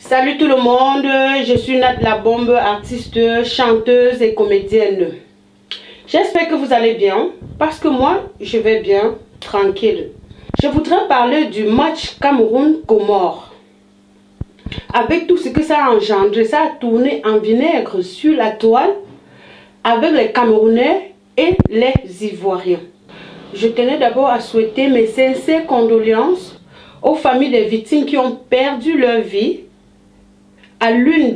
Salut tout le monde, je suis Nat la Bombe, artiste, chanteuse et comédienne. J'espère que vous allez bien, parce que moi, je vais bien, tranquille. Je voudrais parler du match Cameroun-Comores. Avec tout ce que ça a engendré, ça a tourné en vinaigre sur la toile avec les Camerounais et les Ivoiriens. Je tenais d'abord à souhaiter mes sincères condoléances aux familles des victimes qui ont perdu leur vie à l'une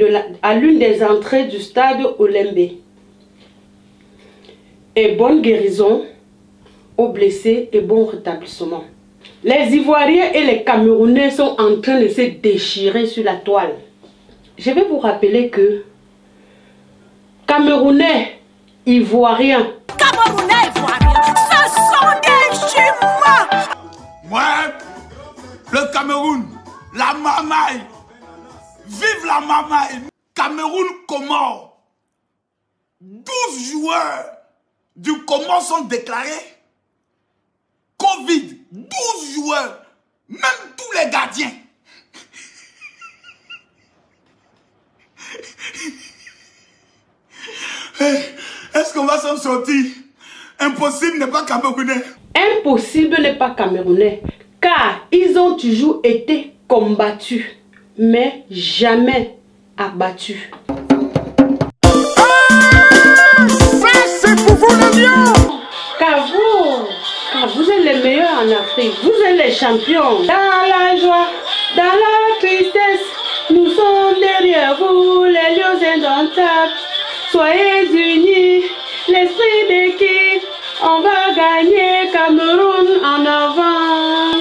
des entrées du stade Olembe. Et bonne guérison aux blessés et bon rétablissement. Les Ivoiriens et les Camerounais sont en train de se déchirer sur la toile. Je vais vous rappeler que Camerounais, Ivoiriens, ce sont des jumeaux. Ouais, le Cameroun, la mamaille. Vive la mamaille. Cameroun-Comores. 12 joueurs du Comores sont déclarés Covid. 12 joueurs. Même tous les gardiens. Est-ce qu'on va s'en sortir? Impossible n'est pas camerounais. Impossible n'est pas camerounais, car ils ont toujours été combattus, mais jamais abattus. C'est pour vous les lions. Car vous êtes les meilleurs en Afrique, vous êtes les champions. Dans la joie, dans la tristesse, nous sommes derrière vous, les lions indomptables. Soyez unis, l'esprit d'équipe, on va gagner, Cameroun en avant.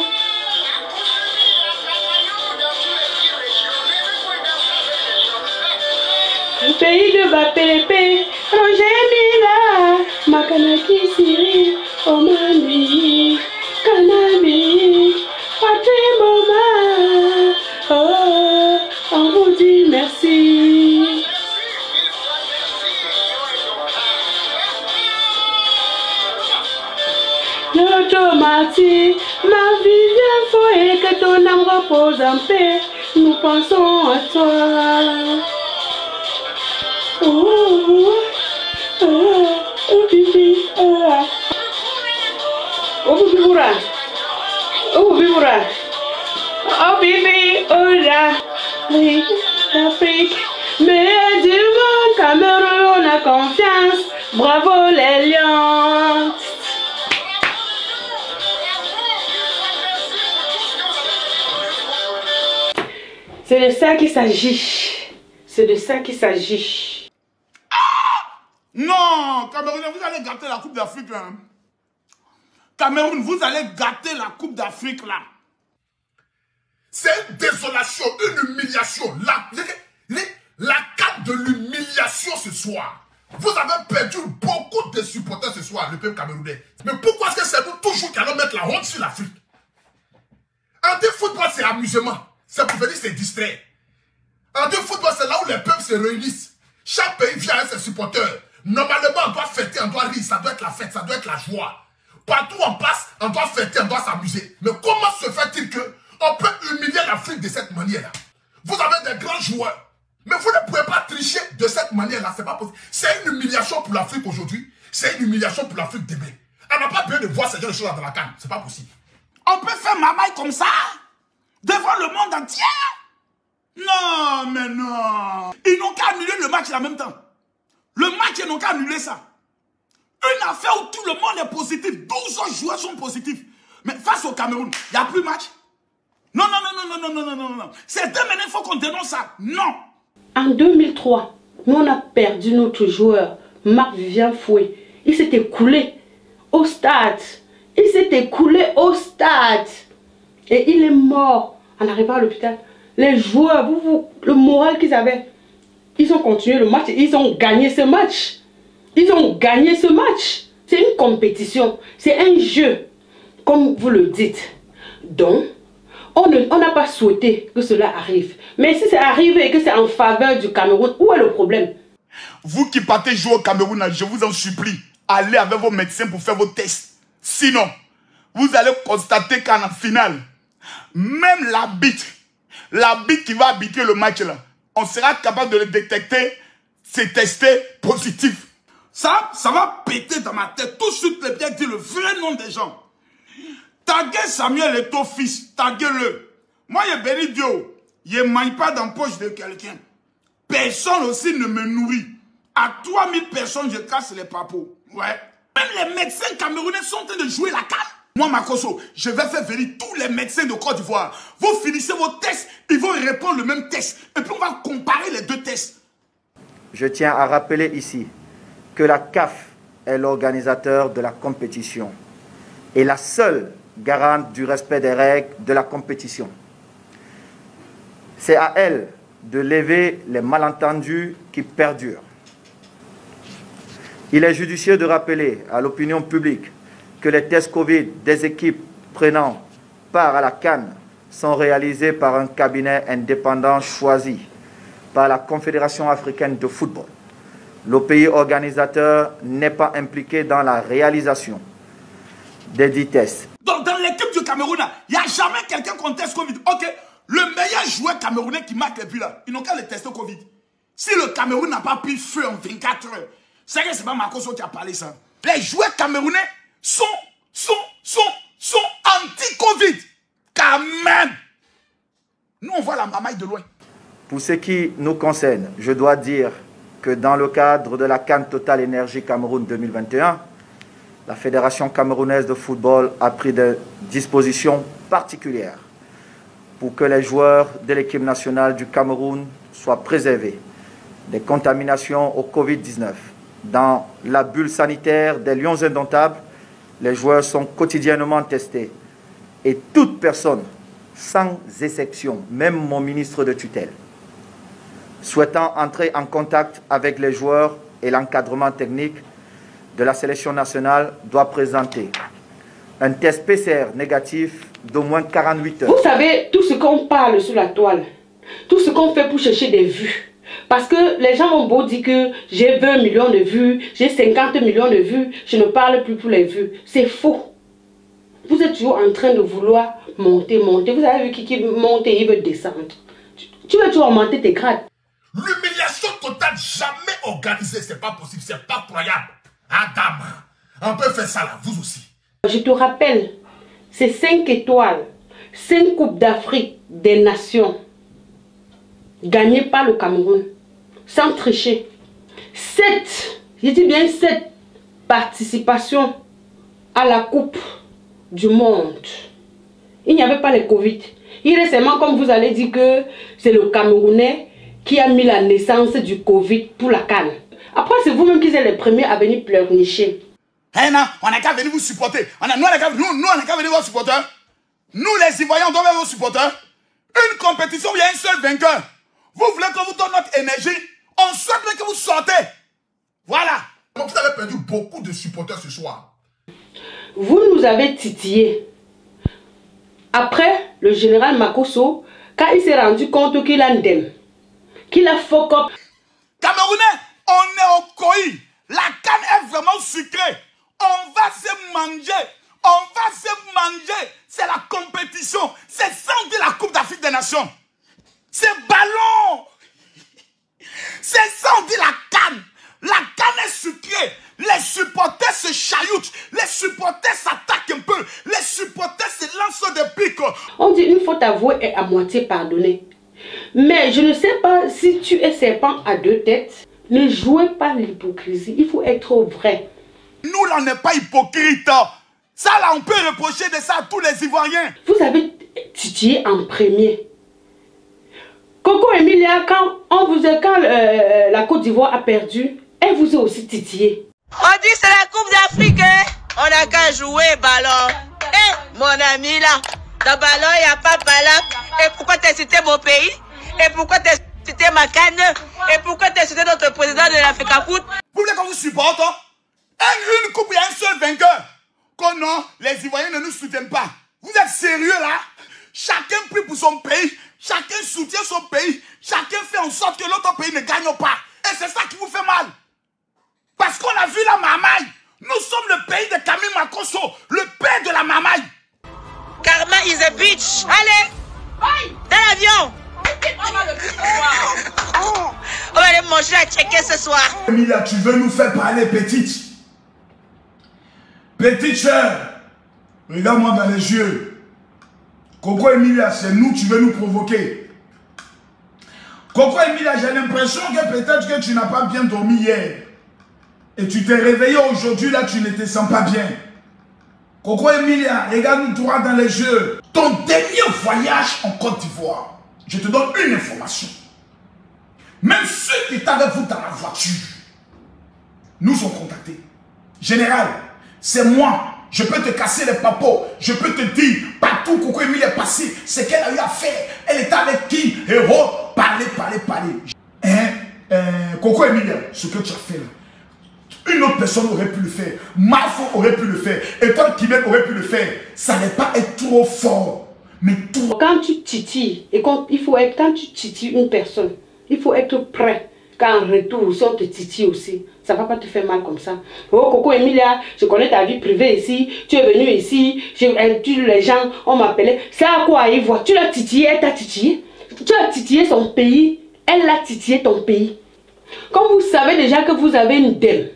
Le pays de Bapélépé, Roger Mila, Makanaki Siri, Omani, Kanami, Patrimoma, oh, on vous dit merci. Notre martyr, ma vie vient fort et que ton âme repose en paix, nous pensons à toi. Oh, bibi, bibura. Oh, bibura. Oh, bibi, oh là. Oui, l'Afrique. Mais du monde, Cameroun, on a confiance. Bravo les lions. C'est de ça qu'il s'agit. C'est de ça qu'il s'agit. Non, Cameroun, vous allez gâter la Coupe d'Afrique là. Cameroun, vous allez gâter la Coupe d'Afrique là. C'est une désolation, une humiliation. La carte de l'humiliation ce soir. Vous avez perdu beaucoup de supporters ce soir, le peuple camerounais. Mais pourquoi est-ce que c'est vous toujours qui allons mettre la honte sur l'Afrique? Anti-football, c'est amusement. C'est pour venir se distraire. Anti-football, c'est là où les peuples se réunissent. Chaque pays vient avec ses supporters. Normalement, on doit fêter, on doit rire, ça doit être la fête, ça doit être la joie. Partout où on passe, on doit fêter, on doit s'amuser. Mais comment se fait-il qu'on peut humilier l'Afrique de cette manière-là? Vous avez des grands joueurs, mais vous ne pouvez pas tricher de cette manière-là, c'est pas possible. C'est une humiliation pour l'Afrique aujourd'hui, c'est une humiliation pour l'Afrique demain. On n'a pas besoin de voir ces gens de choses dans la canne, c'est pas possible. On peut faire mamaille comme ça, devant le monde entier? Non, mais non. Ils n'ont qu'à annuler le match en même temps. Le match, ils n'ont qu'à annuler ça. Une affaire où tout le monde est positif. 12 autres joueurs sont positifs. Mais face au Cameroun, il n'y a plus match. Non. C'est demain, il faut qu'on dénonce ça. Non. En 2003, nous on a perdu notre joueur, Marc-Vivien Foué. Il s'est écoulé au stade. Et il est mort en arrivant à l'hôpital. Les joueurs, le moral qu'ils avaient, ils ont continué le match, ils ont gagné ce match. C'est une compétition, c'est un jeu, comme vous le dites. Donc, on n'a pas souhaité que cela arrive. Mais si c'est arrivé et que c'est en faveur du Cameroun, où est le problème? Vous qui partez jouer au Cameroun, je vous en supplie, allez avec vos médecins pour faire vos tests. Sinon, vous allez constater qu'en finale, même l'arbitre l'arbitre qui va arbitrer le match là, on sera capable de le détecter, c'est testé positif. Ça va péter dans ma tête. Tout de suite, les bien dire le vrai nom des gens. Taguez Samuel Eto'o fils, taguez-le. Moi, je bénis Dieu. Je ne mange pas dans la poche de quelqu'un. Personne aussi ne me nourrit. À 3000 personnes, je casse les papos. Ouais. Même les médecins camerounais sont en train de jouer la canne. Moi, Makosso, je vais faire venir tous les médecins de Côte d'Ivoire. Vous finissez vos tests, ils vont répondre le même test. Et puis on va comparer les deux tests. Je tiens à rappeler ici que la CAF est l'organisateur de la compétition et la seule garante du respect des règles de la compétition. C'est à elle de lever les malentendus qui perdurent. Il est judicieux de rappeler à l'opinion publique que les tests Covid des équipes prenant part à la CAN sont réalisés par un cabinet indépendant choisi par la Confédération africaine de football. Le pays organisateur n'est pas impliqué dans la réalisation des dits tests. Donc dans l'équipe du Cameroun, il n'y a jamais quelqu'un qui teste Covid. Ok, le meilleur joueur camerounais qui marque les buts là, ils n'ont qu'à le tester Covid. Si le Cameroun n'a pas pris feu en 24 heures, c'est que c'est pas Makosso qui a parlé ça. Les joueurs camerounais sont anti-Covid. Quand même. Nous, on voit la mamaille de loin. Pour ce qui nous concerne, je dois dire que dans le cadre de la CAN Total Énergie Cameroun 2021, la Fédération camerounaise de football a pris des dispositions particulières pour que les joueurs de l'équipe nationale du Cameroun soient préservés des contaminations au Covid-19. Dans la bulle sanitaire des Lions Indomptables, les joueurs sont quotidiennement testés et toute personne, sans exception, même mon ministre de tutelle, souhaitant entrer en contact avec les joueurs et l'encadrement technique de la sélection nationale doit présenter un test PCR négatif d'au moins 48 heures. Vous savez, tout ce qu'on parle sur la toile, tout ce qu'on fait pour chercher des vues, parce que les gens ont beau dire que j'ai 20 millions de vues, j'ai 50 millions de vues, je ne parle plus pour les vues. C'est faux. Vous êtes toujours en train de vouloir monter. Vous avez vu qui monte et il veut descendre. Tu veux toujours augmenter tes grades. L'humiliation totale jamais organisée, c'est pas possible, c'est pas croyable. Adam, on peut faire ça là, vous aussi. Je te rappelle, c'est 5 étoiles, 5 Coupes d'Afrique des Nations gagnées par le Cameroun, sans tricher. 7, je dis bien 7 participations à la Coupe du Monde. Il n'y avait pas le Covid. Il est seulement comme vous allez dire que c'est le Camerounais qui a mis la naissance du Covid pour la CAN. Après, c'est vous-même qui êtes les premiers à venir pleurnicher. Hey, non, on n'a qu'à venir vous supporter. Nous, on n'a qu'à venir vous supporter. Nous, les Ivoiriens, on doit venir vous supporter. Une compétition où il y a un seul vainqueur. Vous voulez que vous donne notre énergie. On souhaite que vous sortez. Voilà. Vous avez perdu beaucoup de supporters ce soir. Vous nous avez titillé. Après, le général Makosso, quand il s'est rendu compte qu'il a ndem, qu'il a fuck up. Camerounais, on est au Koi. La canne est vraiment sucrée. On va se manger. C'est la compétition. C'est sans dire la Coupe d'Afrique des Nations. C'est ballon. C'est sans dire la canne. La canne est sucrée. Les supporters se chahutent. Les supporters s'attaquent un peu. Les supporters se lancent des pics. On dit une faute avouée est à moitié pardonnée. Mais je ne sais pas si tu es serpent à deux têtes. Ne jouez pas l'hypocrisie. Il faut être vrai. Nous, là, on n'est pas hypocrite. Ça, là, on peut reprocher de ça à tous les Ivoiriens. Vous avez titillé en premier. Coco Emilia, quand la Côte d'Ivoire a perdu, elle vous a aussi titillé. On dit c'est la Coupe d'Afrique, hein? On n'a qu'à jouer ballon. Eh, mon ami là, dans ballon, il n'y a pas palable. Et pourquoi t'as cité mon pays? Et pourquoi t'as cité ma canne? Et pourquoi t'as cité notre président de l'Africa Foot? Vous voulez qu'on vous supporte, hein? Une coupe, il y a un seul vainqueur. Qu'on non, les Ivoiriens ne nous soutiennent pas. Vous êtes sérieux là? Chacun prie pour son pays. Chacun soutient son pays. Chacun fait en sorte que l'autre pays ne gagne pas. Et c'est ça qui vous fait mal. Parce qu'on a vu la mamaille. Nous sommes le pays de Camille Makosso, le père de la mamaille. Karma is a bitch. Allez, Dans l'avion. On va aller manger à checker ce soir. Emilia, tu veux nous faire parler, petite? Petite soeur, regarde-moi dans les yeux. Coco Emilia, c'est nous, tu veux nous provoquer. Coco Emilia, j'ai l'impression que peut-être que tu n'as pas bien dormi hier. Et tu t'es réveillé aujourd'hui, là, tu ne te sens pas bien. Coco Emilia, regarde-nous droit dans les yeux. Ton dernier voyage en Côte d'Ivoire, je te donne une information. Même ceux qui étaient avec vous dans la voiture nous ont contactés. Général, c'est moi. Je peux te casser les papos. Je peux te dire, partout où Coco Emilia est passée, ce qu'elle a eu à faire. Elle était avec qui? Héros, parler. Coco Emilia, ce que tu as fait là, une autre personne aurait pu le faire. Mafo aurait pu le faire. Et toi, Québec aurait pu le faire. Ça n'est pas être trop fort. Mais trop. Quand tu titilles, et quand tu titilles une personne, il faut être prêt. Qu'en retour, si on te titille aussi, ça ne va pas te faire mal comme ça. Oh, Coco Emilia, je connais ta vie privée ici. Tu es venu ici. Les gens, on m'appelait. C'est à quoi ils voient? Tu l'as titillé, elle t'a titillé. Tu as titillé son pays. Elle a titillé ton pays. Quand vous savez déjà que vous avez une dème,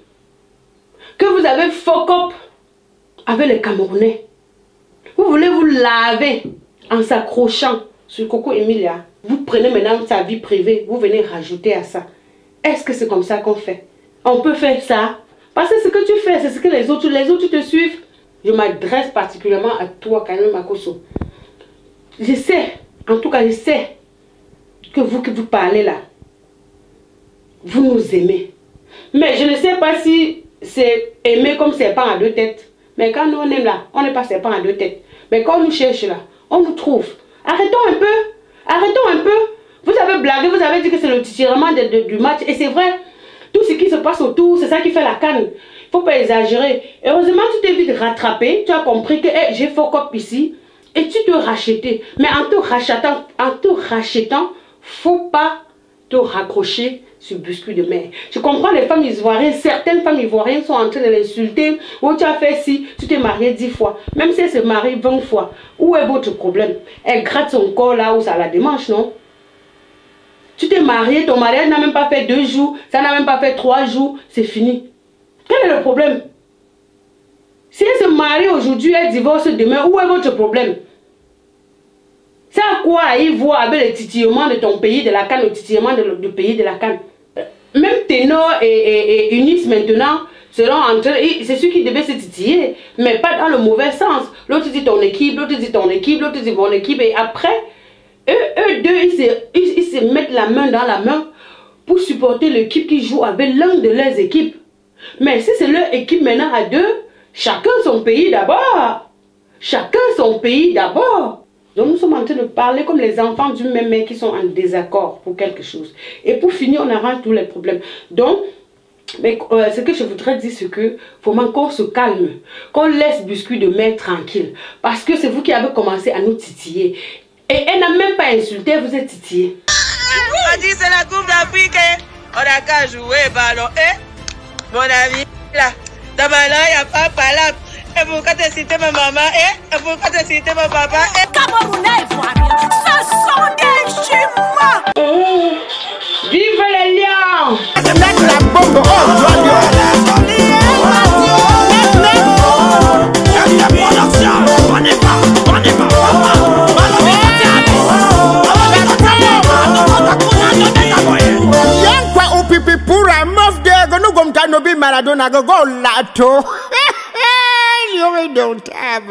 que vous avez fuck up avec les Camerounais, vous voulez vous laver en s'accrochant sur Coco Emilia. Vous prenez maintenant sa vie privée, vous venez rajouter à ça. Est-ce que c'est comme ça qu'on fait? On peut faire ça. Parce que ce que tu fais, c'est ce que les autres te suivent. Je m'adresse particulièrement à toi, Kanyama Makosso. Je sais, en tout cas je sais, que vous parlez là, vous nous aimez. Mais je ne sais pas si c'est aimer comme serpent à deux têtes. Mais quand nous on aime là, on n'est pas serpent à deux têtes. Mais quand on nous cherche là, on nous trouve. Arrêtons un peu. Arrêtons un peu. Vous avez blagué, vous avez dit que c'est le titirement du match. Et c'est vrai. Tout ce qui se passe autour, c'est ça qui fait la canne. Il ne faut pas exagérer. Heureusement, tu t'es vite rattrapé. Tu as compris que hey, j'ai fuck up ici. Et tu te rachetais. Mais en te rachetant, faut pas te raccrocher sur biscuit de mer. Je comprends les femmes ivoiriennes. Certaines femmes ivoiriennes sont en train de l'insulter. Oh, tu as fait si, tu t'es marié 10 fois. Même si elle se marie 20 fois. Où est votre problème? Elle gratte son corps là où ça la démange, non? Tu t'es marié, ton mariage n'a même pas fait 2 jours. Ça n'a même pas fait 3 jours. C'est fini. Quel est le problème? Si elle se marie aujourd'hui, elle divorce demain, où est votre problème? C'est à quoi ils voient avec le titillement de ton pays de la canne, le titillement du pays de la canne. Même Ténor et Unis maintenant, c'est ceux qui devaient se titiller, mais pas dans le mauvais sens. L'autre dit ton équipe, l'autre dit ton équipe, l'autre dit mon équipe, et après, eux deux, ils se mettent la main dans la main pour supporter l'équipe qui joue avec l'un de leurs équipes. Mais si c'est leur équipe maintenant à deux, chacun son pays d'abord. Chacun son pays d'abord. Donc nous sommes en train de parler comme les enfants du même mec qui sont en désaccord pour quelque chose. Et pour finir, on arrange tous les problèmes. Donc, ce que je voudrais dire, c'est que faut qu'on se calme, qu'on laisse biscuit de mer tranquille. Parce que c'est vous qui avez commencé à nous titiller. Et elle n'a même pas insulté, vous êtes titillé. On dit c'est la Coupe d'Afrique, on n'a qu'à jouer ballon. Mon ami, là, dans ma langue, il n'y a pas palabre. Et pourquoi t'as cité ma maman, et pourquoi t'as cité mon papa, Camerounais ivoiriens, ce sont des jumeaux. Vive les lions! Mettre la bombe Maradona go lato. You don't have